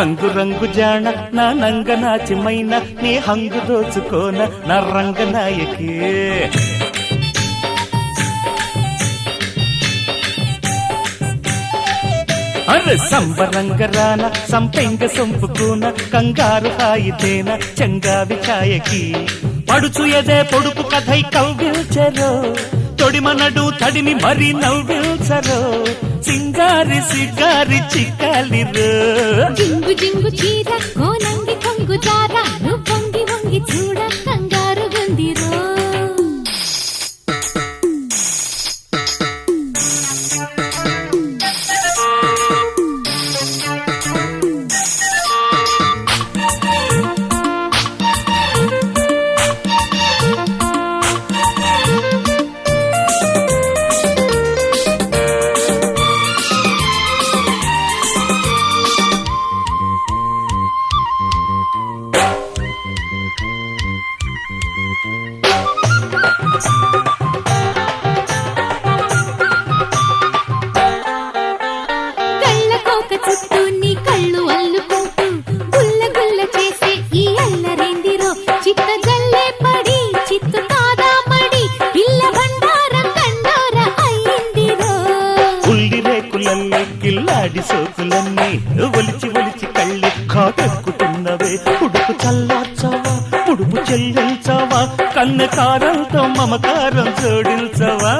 రంగు రంగు జాణ నా నంగ నాచిమైన నీ హంగు దోచుకోన నా రంగనాయకి అరే సంబరంగరాన సంపెంగ సొంపుకోన కంగారు హాయితేన చంగావి ఛాయకి పడుచు ఎదే పొడుపు కథై కవ్విల్చరో తొడిమనడు తడిమి మరి నవ్విల్చరో సింగారి సిగారి చిక్కాలిరో జింగు జింగు చీర కోనంగి కొంగు జార నువ్వు వంగి వంగి చూడ కంగారు గుందిరో చుట్టూ నీ కళ్ళు అల్లుకుంటూ గుల్ల గుల్ల చేసే ఈ అల్లరేందిరో చిత్త జల్లే పడి చిత్తు కాదా పడి పిల్ల బండారం కండోర అయ్యిందిరో ఉల్లి రేకులల్లే కిల్లాడి సోకులన్నీ ఒలిచి ఒలిచి కళ్ళి కాటెక్కుతున్నవే ఉడుపు చల్లార్చవా ఉడుపు చెల్లించవా కన్న కారంతో మమకారం జోడించవా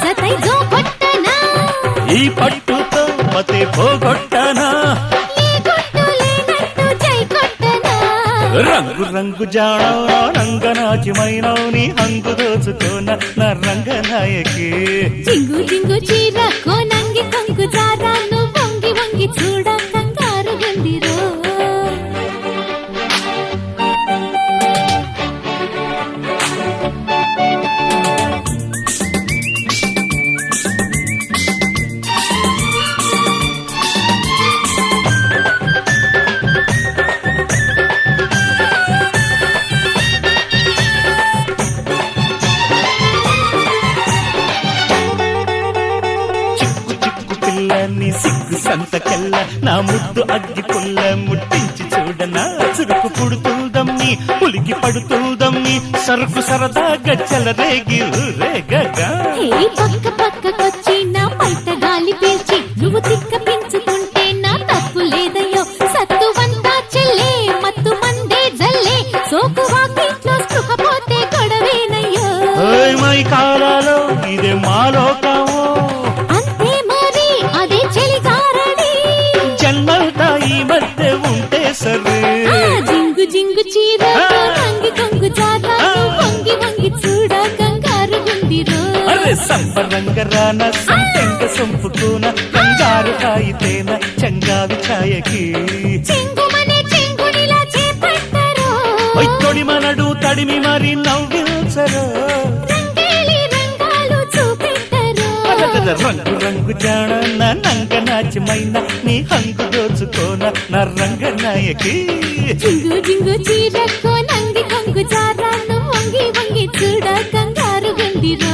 జతై జో కొట్టనా ఈ పట్టుతో మతే పోగొట్టనా రంగు రంగు జాణ రంగనాచిమైనవు నీ హంగు దోచుకోన నా రంగనాయకి జింగు జింగు చీర కోనంగి కొంగు జారా నువ్వు వంగి వంగి చూడ కంగారు గుందిరో నీ సిగ్గు సంతకెల్ల నా ముద్దు అగ్గి పుల్ల ముట్టించి చూడనా చురుకు పుడుతుందమ్మి పులికి పడుతుందమ్మి సరుకు సరదాగా చెలరేగి రేగగా పక్క పక్కకొచ్చి నా పైట గాలి పీల్చి నువ్వు తిక్క పెంచుకుంటే నా తప్పు లేదయ్యో సత్తువంతా చెల్లే మత్తు మందే జల్లే సోకు వాకిట్లో స్పృహపోతే గొడవేనయ్యో మై కాలాలో ఇదే మాలోకమో జన్మల్తా ఈ మధ్య ఉంటే సరే జింగు జింగు చీర వంగి కొంగు జారా వంగి వంగి చూడ కంగారు గుందిరో అరే సంబరంగరాన సంపెంగ సొంపుకోన కంగారు హాయితేన చంగావి ఛాయకి చెంగుమనే చెంగునిలా చేపట్టరో తొడిమనడు తడిమి మరి నవ్విల్చరో రంగు రంగు జాణ నా నంగ నాచిమైన నీ హంగు దోచుకోన నా రంగనాయకి జింగు జింగు చీర కోనంగి కొంగు జారా నువ్వు వంగి వంగి చూడ కంగారు గుందిరో